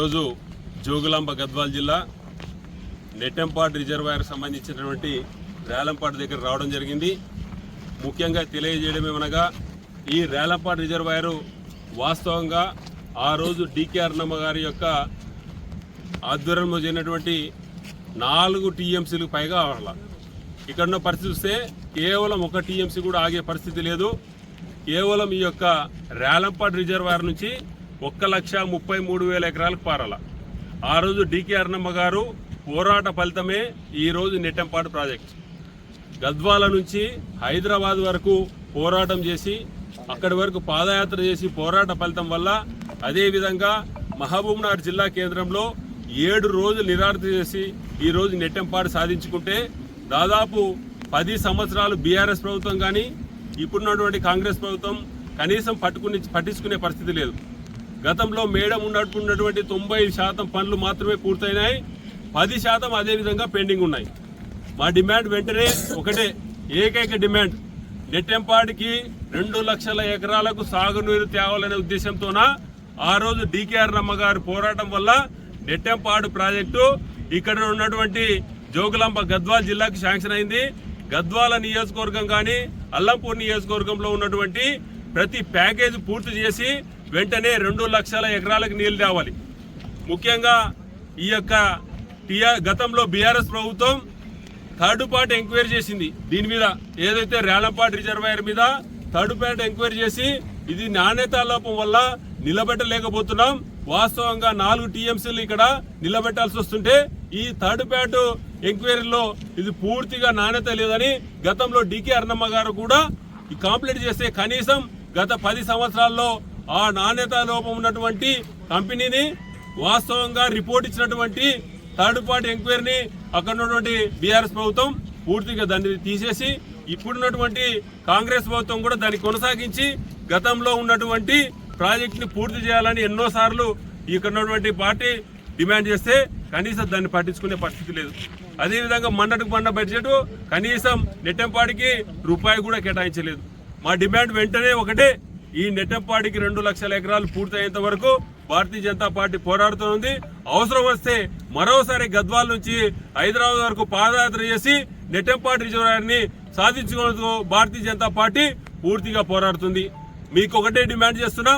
ఈరోజు జోగులాంబ గద్వాల జిల్లా నెట్టెంపాడు రిజర్వాయర్ సంబంధించినటువంటి రేలంపాడు దగ్గర రావడం జరిగింది. ముఖ్యంగా తెలియజేయడమేమనగా ఈ రేలంపాడు రిజర్వాయరు వాస్తవంగా ఆ రోజు డికే అరుణమ్మ గారి యొక్క ఆధ్వర్యంలో జరిగినటువంటి 4 టీఎంసీలకు పైగా అవ్వాల. ఇక్కడున్న పరిస్థితి చూస్తే కేవలం 1 టీఎంసీ కూడా ఆగే పరిస్థితి లేదు. కేవలం ఈ యొక్క రేలంపాడు రిజర్వాయర్ నుంచి 1,33,000 ఎకరాలకు పారాల. ఆ రోజు డికే అరుణమ్మ గారు పోరాట ఫలితమే ఈరోజు నెట్టెంపాడు ప్రాజెక్ట్. గద్వాల నుంచి హైదరాబాద్ వరకు పోరాటం చేసి అక్కడి వరకు పాదయాత్ర చేసి పోరాట ఫలితం వల్ల, అదేవిధంగా మహబూబ్నగర్ జిల్లా కేంద్రంలో 7 రోజులు నిరాహార చేసి ఈరోజు నెట్టెంపాడు సాధించుకుంటే, దాదాపు 10 సంవత్సరాలు బీఆర్ఎస్ ప్రభుత్వం కానీ ఇప్పుడున్నటువంటి కాంగ్రెస్ ప్రభుత్వం కనీసం పట్టించుకునే పరిస్థితి లేదు. గతంలో మేడం ఉన్నటువంటి 90% పనులు మాత్రమే పూర్తయినాయి, 10% అదేవిధంగా పెండింగ్ ఉన్నాయి. మా డిమాండ్ వెంటనే ఒకటే, ఏకైక డిమాండ్, నెట్టెంపాడికి 2 లక్షల ఎకరాలకు సాగునీరు తేవాలనే ఉద్దేశంతోన ఆ రోజు డికే అరుణమ్మ గారి పోరాటం వల్ల నెట్టెంపాడు ప్రాజెక్టు ఇక్కడ ఉన్నటువంటి జోగులాంబ గద్వాల జిల్లాకు శాంక్షన్ అయింది. గద్వాల నియోజకవర్గం కానీ అల్లంపూర్ నియోజకవర్గంలో ఉన్నటువంటి ప్రతి ప్యాకేజ్ పూర్తి చేసి వెంటనే 2 లక్షల ఎకరాలకు నీళ్లు తేవాలి. ముఖ్యంగా ఈ యొక్క గతంలో బీఆర్ఎస్ ప్రభుత్వం థర్డ్ పార్టీ ఎంక్వైరీ చేసింది. దీని మీద ఏదైతే రేలంపాడు రిజర్వాయర్ మీద థర్డ్ పార్టీ ఎంక్వైరీ చేసి ఇది నాణ్యతా లోపం వల్ల నిలబెట్టలేకపోతున్నాం, వాస్తవంగా 4 టీఎంసీలు ఇక్కడ నిలబెట్టాల్సి వస్తుంటే ఈ థర్డ్ పార్టీ ఎంక్వైరీలో ఇది పూర్తిగా నాణ్యత లేదని గతంలో డికే అరుణమ్మ గారు కూడా ఈ కంప్లైంట్ చేస్తే, కనీసం గత 10 సంవత్సరాల్లో ఆ నాణ్యతా లోపం ఉన్నటువంటి కంపెనీని వాస్తవంగా రిపోర్ట్ ఇచ్చినటువంటి థర్డ్ పార్టీ ఎంక్వైరీని అక్కడ ఉన్నటువంటి బీఆర్ఎస్ ప్రభుత్వం పూర్తిగా దాన్ని తీసేసి ఇప్పుడున్నటువంటి కాంగ్రెస్ ప్రభుత్వం కూడా దాన్ని కొనసాగించి గతంలో ఉన్నటువంటి ప్రాజెక్టుని పూర్తి చేయాలని ఎన్నోసార్లు ఇక్కడ ఉన్నటువంటి పార్టీ డిమాండ్ చేస్తే కనీసం దాన్ని పట్టించుకునే పరిస్థితి లేదు. అదేవిధంగా మొన్నటికి మొన్న బడ్జెట్ కనీసం నెట్టెంపాడికి రూపాయి కూడా కేటాయించలేదు. మా డిమాండ్ వెంటనే ఒకటే, ఈ నెట్టెంపాడికి 2 లక్షల ఎకరాలు పూర్తయ్యేంత వరకు భారతీయ జనతా పార్టీ పోరాడుతోంది. అవసరం వస్తే మరోసారి గద్వాల నుంచి హైదరాబాద్ వరకు పాదయాత్ర చేసి నెట్టెంపాడు రిజర్వాయర్ని సాధించుకునేందుకు భారతీయ జనతా పార్టీ పూర్తిగా పోరాడుతుంది. మీకు ఒకటే డిమాండ్ చేస్తున్నాం,